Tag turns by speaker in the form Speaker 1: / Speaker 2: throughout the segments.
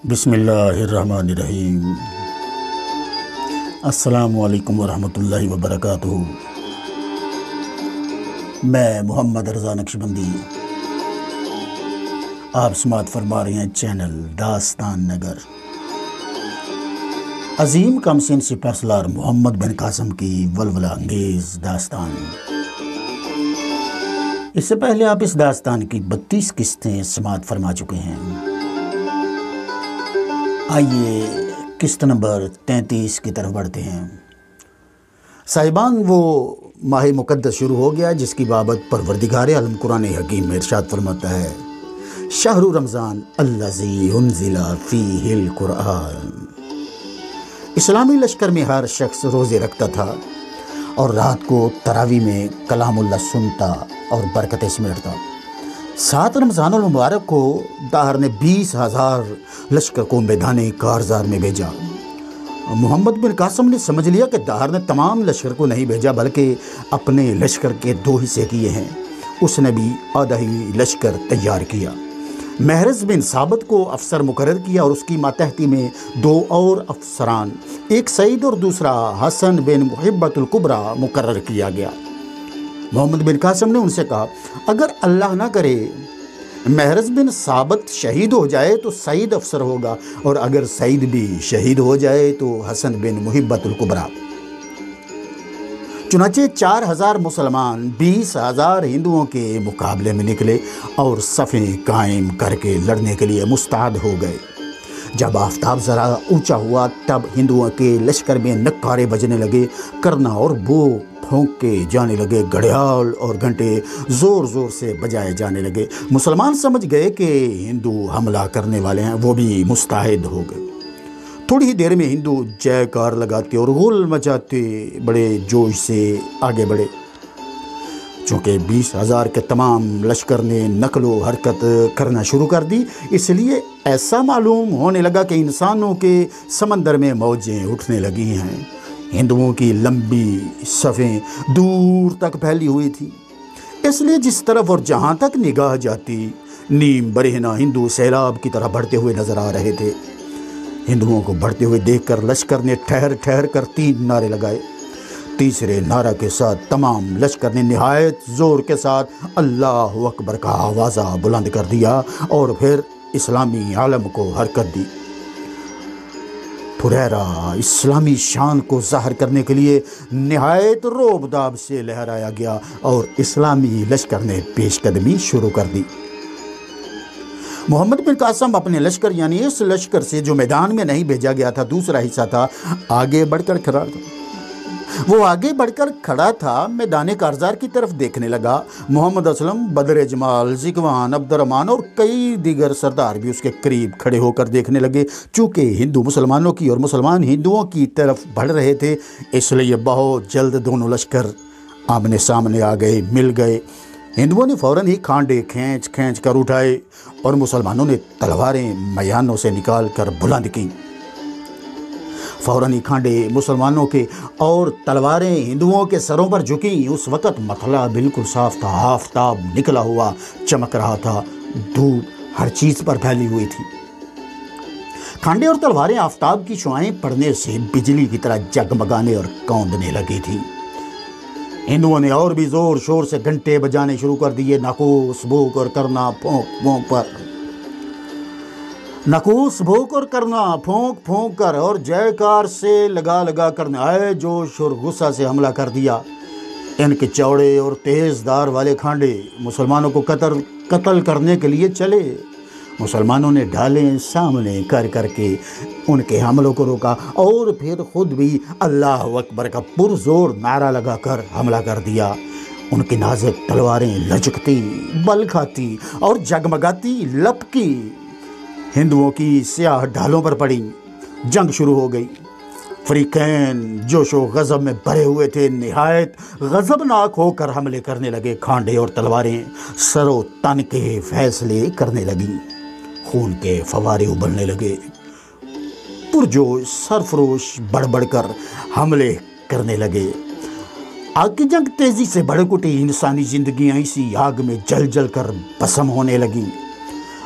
Speaker 1: بسم اللہ الرحمن الرحیم۔ السلام علیکم ورحمۃ اللہ وبرکاتہ۔ میں محمد رضا نقشبندی، آپ سماعت فرما رہے ہیں چینل داستان نگر۔ عظیم کمسن سپہ سالار محمد بن قاسم کی ولولہ انگیز داستان۔ اس سے پہلے آپ اس داستان کی 32 قسطیں سماعت فرما چکے ہیں۔ آئیے قسط نمبر 33 کی طرف بڑھتے ہیں۔ صاحبان، وہ ماہ مقدس شروع ہو گیا جس کی بابت پروردگار عالم قرآن حکیم میں ارشاد فرماتا ہے، شہر رمضان الذی انزل فیہ القرآن۔ اسلامی لشکر میں ہر شخص روزے رکھتا تھا اور رات کو تراویح میں کلام اللہ سنتا اور برکتیں سمیٹتا۔ 7 رمضان المبارک کو داہر نے 20,000 لشکر کو میدان کارزار میں بھیجا۔ محمد بن قاسم نے سمجھ لیا کہ داہر نے تمام لشکر کو نہیں بھیجا بلکہ اپنے لشکر کے 2 حصے کیے ہیں۔ اس نے بھی آدھا ہی لشکر تیار کیا۔ محرز بن ثابت کو افسر مقرر کیا اور اس کی ماتحتی میں 2 اور افسران، ایک سعید اور دوسرا حسن بن محبت الکبریٰ مقرر کیا گیا۔ محمد بن قاسم نے ان سے کہا، اگر اللہ نہ کرے محرز بن ثابت شہید ہو جائے تو سعید افسر ہوگا، اور اگر سعید بھی شہید ہو جائے تو حسن بن محبت الکبریٰ۔ چنانچہ 4,000 مسلمان 20,000 ہندوؤں کے مقابلے میں نکلے اور صفیں قائم کر کے لڑنے کے لیے مستعد ہو گئے۔ جب آفتاب ذرا اونچا ہوا تب ہندوؤں کے لشکر میں نکارے بجنے لگے، کرنا اور بو پھونک کے جانے لگے، گھڑیال اور گھنٹے زور زور سے بجائے جانے لگے۔ مسلمان سمجھ گئے کہ ہندو حملہ کرنے والے ہیں، وہ بھی مستعد ہو گئے۔ تھوڑی ہی دیر میں ہندو جے کار لگاتے اور غل مچاتے بڑے جوش سے آگے بڑھے۔ چونکہ 20,000 کے تمام لشکر نے نقل و حرکت کرنا شروع کر دی، اس لیے ایسا معلوم ہونے لگا کہ انسانوں کے سمندر میں موجیں اٹھنے لگی ہیں۔ ہندوؤں کی لمبی صفیں دور تک پھیلی ہوئی تھی، اس لیے جس طرف اور جہاں تک نگاہ جاتی نیم برہنہ ہندو سیلاب کی طرح بڑھتے ہوئے نظر آ رہے تھے۔ ہندوؤں کو بڑھتے ہوئے دیکھ کر لشکر نے ٹھہر ٹھہر کر 3 نعرے لگائے۔ تیسرے نعرہ کے ساتھ تمام لشکر نے نہایت زور کے ساتھ اللہ اکبر کا آوازہ بلند کر دیا اور پھر اسلامی عالم کو حرکت دی۔ پھریرا اسلامی شان کو ظاہر کرنے کے لیے نہایت روب داب سے لہرایا گیا اور اسلامی لشکر نے پیش قدمی شروع کر دی۔ محمد بن قاسم اپنے لشکر یعنی اس لشکر سے جو میدان میں نہیں بھیجا گیا تھا، دوسرا حصہ تھا، آگے بڑھ کر کھڑا تھا۔ وہ آگے بڑھ کر کھڑا تھا، میدان کارزار کی طرف دیکھنے لگا۔ محمد اسلم، بدر جمال، ذکوان، عبد الرحمن اور کئی دیگر سردار بھی اس کے قریب کھڑے ہو کر دیکھنے لگے۔ چونکہ ہندو مسلمانوں کی اور مسلمان ہندوؤں کی طرف بڑھ رہے تھے، اس لیے بہت جلد دونوں لشکر آمنے سامنے آ گئے، مل گئے۔ ہندوؤں نے فوراً ہی کھانڈے کھینچ کھینچ کر اٹھائے اور مسلمانوں نے تلواریں میانوں سے نکال کر بلند کی۔ فوراً ہی کھانڈے مسلمانوں کے اور تلواریں ہندوؤں کے سروں پر جھکیں۔ اس وقت مطلع بالکل صاف تھا، آفتاب نکلا ہوا چمک رہا تھا، دھوپ ہر چیز پر پھیلی ہوئی تھی۔ کھانڈے اور تلواریں آفتاب کی شعاعیں پڑنے سے بجلی کی طرح جگمگانے اور کوندنے لگی تھی۔ ہندوؤں نے اور بھی زور شور سے گھنٹے بجانے شروع کر دیے، ناقوس بھونک اور کرنا پھونک پھونک پر، ناقوس بھونک اور کرنا پھونک پھونک کر اور جے کار سے لگا لگا کر نہایت جوش اور غصہ سے حملہ کر دیا۔ ان کے چوڑے اور تیز دھار والے کھانڈے مسلمانوں کو قتل کرنے کے لیے چلے۔ مسلمانوں نے ڈھالیں سامنے کر کر کے ان کے حملوں کو روکا اور پھر خود بھی اللہ اکبر کا پرزور نعرہ لگا کر حملہ کر دیا۔ ان کی نازک تلواریں لچکتی، بل کھاتی اور جگمگاتی لپکی ہندوؤں کی سیاہ ڈھالوں پر پڑی۔ جنگ شروع ہو گئی۔ فریقین جوش و غضب میں بھرے ہوئے تھے، نہایت غضبناک ہو کر حملے کرنے لگے۔ کھانڈے اور تلواریں سر و تن کے فیصلے کرنے لگیں، خون کے فوارے ابلنے لگے۔ پرجوش سرفروش بڑھ بڑھ کر حملے کرنے لگے۔ آگ کی جنگ تیزی سے بھڑک اٹھی، انسانی زندگیاں اسی آگ میں جل جل کر بھسم ہونے لگیں۔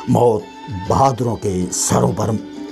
Speaker 1: موت بہادروں کے سروں پر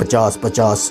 Speaker 1: 50-50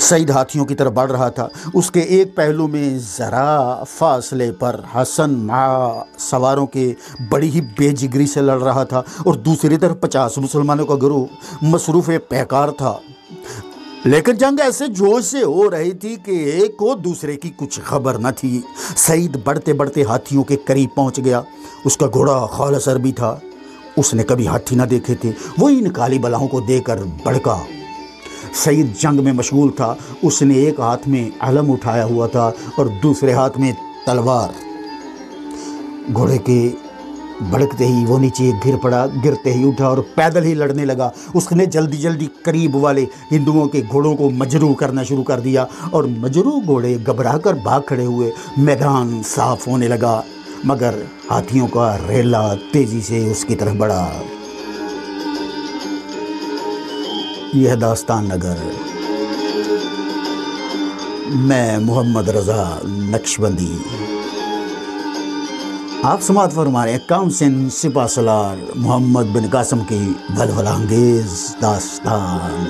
Speaker 1: سعید ہاتھیوں کی طرف بڑھ رہا تھا۔ اس کے ایک پہلو میں ذرا فاصلے پر حسن مع سواروں کے بڑی ہی بے جگری سے لڑ رہا تھا، اور دوسری طرف 50 مسلمانوں کا گروہ مصروف پیکار تھا۔ لیکن جنگ ایسے جوش سے ہو رہی تھی کہ ایک کو دوسرے کی کچھ خبر نہ تھی۔ سعید بڑھتے بڑھتے ہاتھیوں کے قریب پہنچ گیا۔ اس کا گھوڑا خالص عربی تھا، اس نے کبھی ہاتھی نہ دیکھے تھے۔ وہ ان کالی بلاؤں کو دیکھ کر بھڑکا۔ سعید جنگ میں مشغول تھا۔ اس نے ایک ہاتھ میں علم اٹھایا ہوا تھا اور دوسرے ہاتھ میں تلوار۔ گھوڑے کے بھڑکتے ہی وہ نیچے گر پڑا، گرتے ہی اٹھا اور پیدل ہی لڑنے لگا۔ اس نے جلدی جلدی قریب والے ہندوؤں کے گھوڑوں کو مجروح کرنا شروع کر دیا، اور مجروح گھوڑے گھبرا کر بھاگ کھڑے ہوئے۔ میدان صاف ہونے لگا، مگر ہاتھیوں کا ریلا تیزی سے اس کی طرف بڑھا۔ یہ داستان نگر، میں محمد رضا نقشبندی۔ آپ سماعت فرما رہے ہیں کاؤنسن سپہ سالار محمد بن قاسم کی ولولہ انگیز داستان۔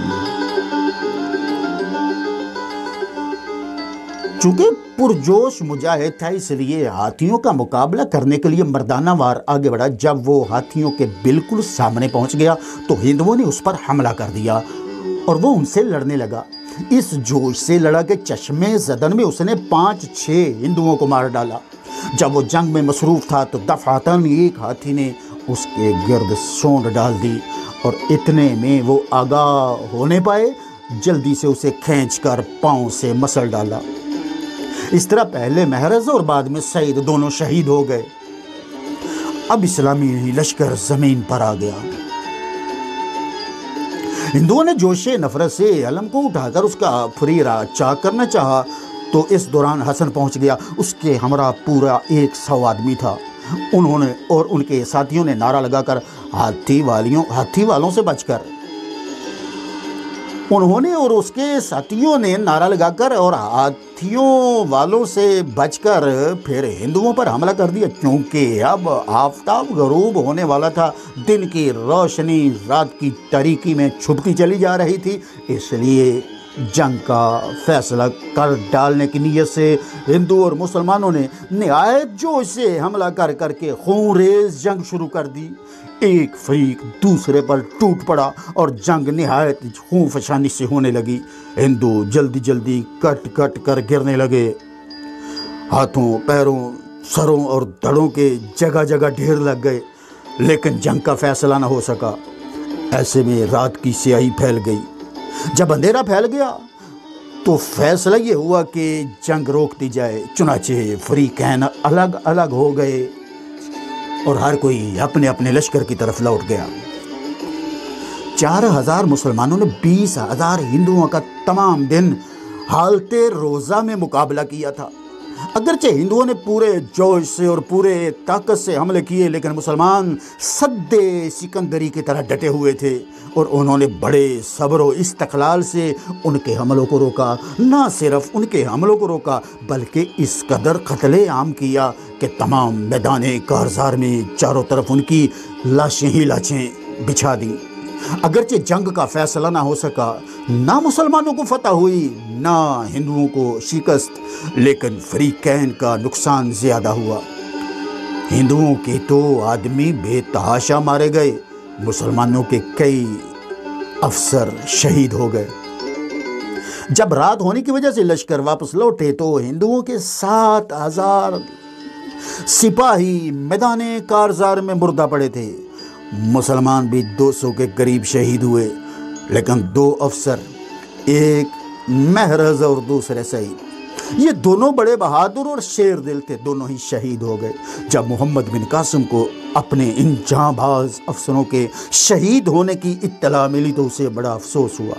Speaker 1: چونکہ پرجوش مجاہد تھا، اس لیے ہاتھیوں کا مقابلہ کرنے کے لیے مردانہ وار آگے بڑھا۔ جب وہ ہاتھیوں کے بالکل سامنے پہنچ گیا تو ہندوؤں نے اس پر حملہ کر دیا اور وہ ان سے لڑنے لگا۔ اس جوش سے لڑا کہ چشمے زدن میں اس نے 5-6 ہندوؤں کو مار ڈالا۔ جب وہ جنگ میں مصروف تھا تو دفعتاً ایک ہاتھی نے اس کے گرد سونڈ ڈال دی، اور اتنے میں وہ آگاہ ہونے پائے، جلدی سے اسے کھینچ کر پاؤں سے مسل ڈالا۔ اس طرح پہلے محرز اور بعد میں سعید دونوں شہید ہو گئے۔ اب اسلامی لشکر زمین پر آ گیا۔ ہندوؤں نے جوش نفرت سے علم کو اٹھا کر اس کا فریرہ چاک کرنا چاہا، تو اس دوران حسن پہنچ گیا۔ اس کے ہمراہ پورا 100 آدمی تھا۔ انہوں نے اور ان کے ساتھیوں نے نعرہ لگا کر ہاتھی والوں سے بچ کر انہوں نے اور اس کے ساتھیوں نے نعرہ لگا کر اور ہاتھیوں والوں سے بچ کر پھر ہندوؤں پر حملہ کر دیا۔ کیونکہ اب آفتاب غروب ہونے والا تھا، دن کی روشنی رات کی تاریکی میں چھپتی چلی جا رہی تھی، اس لیے جنگ کا فیصلہ کر ڈالنے کی نیت سے ہندو اور مسلمانوں نے نہایت جوش سے حملہ کر کر کے خون ریز جنگ شروع کر دی۔ ایک فریق دوسرے پر ٹوٹ پڑا اور جنگ نہایت خون فشانی سے ہونے لگی۔ ہندو جلدی جلدی کٹ کٹ کر گرنے لگے۔ ہاتھوں، پیروں، سروں اور دھڑوں کے جگہ جگہ ڈھیر لگ گئے، لیکن جنگ کا فیصلہ نہ ہو سکا۔ ایسے میں رات کی سیاہی پھیل گئی۔ جب اندھیرا پھیل گیا تو فیصلہ یہ ہوا کہ جنگ روک دی جائے۔ چنانچہ فریقین الگ الگ ہو گئے اور ہر کوئی اپنے اپنے لشکر کی طرف لوٹ گیا۔ 4000 مسلمانوں نے 20,000 ہندوؤں کا تمام دن حالت روزہ میں مقابلہ کیا تھا۔ اگرچہ ہندوؤں نے پورے جوش سے اور پورے طاقت سے حملے کیے، لیکن مسلمان سد سکندری کی طرح ڈٹے ہوئے تھے، اور انہوں نے بڑے صبر و استقلال سے ان کے حملوں کو روکا۔ نہ صرف ان کے حملوں کو روکا بلکہ اس قدر قتل عام کیا کہ تمام میدان کارزار میں چاروں طرف ان کی لاشیں ہی لاشیں بچھا دیں۔ اگرچہ جنگ کا فیصلہ نہ ہو سکا، نہ مسلمانوں کو فتح ہوئی نہ ہندوؤں کو شکست، لیکن فریقین کا نقصان زیادہ ہوا۔ ہندوؤں کے تو آدمی بے تحاشا مارے گئے، مسلمانوں کے کئی افسر شہید ہو گئے۔ جب رات ہونے کی وجہ سے لشکر واپس لوٹے تو ہندوؤں کے 7000 سپاہی میدان کارزار میں مردہ پڑے تھے۔ مسلمان بھی 200 کے قریب شہید ہوئے، لیکن 2 افسر، ایک محرز اور دوسرے سعید، یہ دونوں بڑے بہادر اور شیر دل تھے، دونوں ہی شہید ہو گئے۔ جب محمد بن قاسم کو اپنے ان جاں باز افسروں کے شہید ہونے کی اطلاع ملی تو اسے بڑا افسوس ہوا۔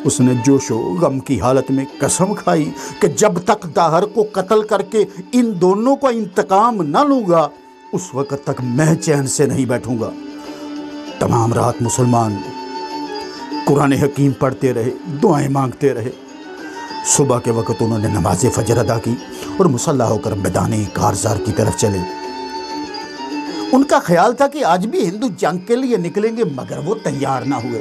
Speaker 1: اس نے جوش و غم کی حالت میں قسم کھائی کہ جب تک داہر کو قتل کر کے ان دونوں کا انتقام نہ لوں گا، اس وقت تک میں چین سے نہیں بیٹھوں گا۔ تمام رات مسلمان قرآن حکیم پڑھتے رہے، دعائیں مانگتے رہے۔ صبح کے وقت انہوں نے نماز فجر ادا کی اور مسلح ہو کر میدان کارزار کی طرف چلے۔ ان کا خیال تھا کہ آج بھی ہندو جنگ کے لیے نکلیں گے، مگر وہ تیار نہ ہوئے۔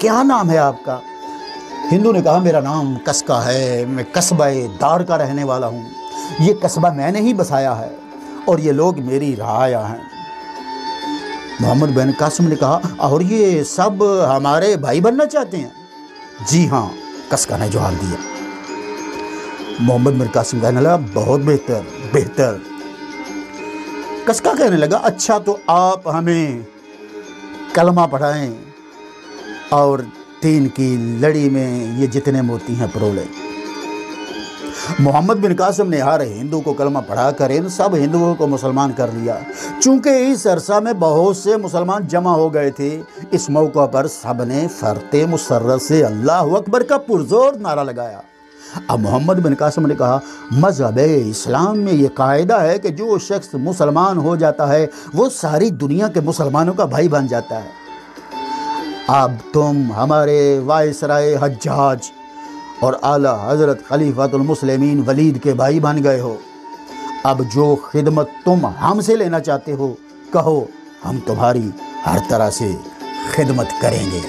Speaker 1: کیا نام ہے آپ کا؟ ہندو نے کہا میرا نام کسکا ہے، میں قصبہ دار کا رہنے والا ہوں، یہ قصبہ میں نے ہی بسایا ہے اور یہ لوگ میری رعایا ہیں۔ محمد بن قاسم نے کہا اور یہ سب ہمارے بھائی بننا چاہتے ہیں؟ جی ہاں، کسکا نے جواب دیا۔ محمد بن قاسم کہنے لگا بہت بہتر بہتر۔ کسکا کہنے لگا اچھا تو آپ ہمیں کلمہ پڑھائیں اور 3 کی لڑی میں یہ جتنے موتی ہیں پرولے۔ محمد بن قاسم نے ہر ہندو کو کلمہ پڑھا کر ان سب ہندوؤں کو مسلمان کر لیا۔ چونکہ اس عرصہ میں بہت سے مسلمان جمع ہو گئے تھے، اس موقع پر سب نے فرت مسرت سے اللہ اکبر کا پرزور نعرہ لگایا۔ اب محمد بن قاسم نے کہا مذہب اسلام میں یہ قاعدہ ہے کہ جو شخص مسلمان ہو جاتا ہے وہ ساری دنیا کے مسلمانوں کا بھائی بن جاتا ہے۔ اب تم ہمارے وائسرائے حجاج اور اعلیٰ حضرت خلیفۃ المسلمین ولید کے بھائی بن گئے ہو۔ اب جو خدمت تم ہم سے لینا چاہتے ہو کہو، ہم تمہاری ہر طرح سے خدمت کریں گے۔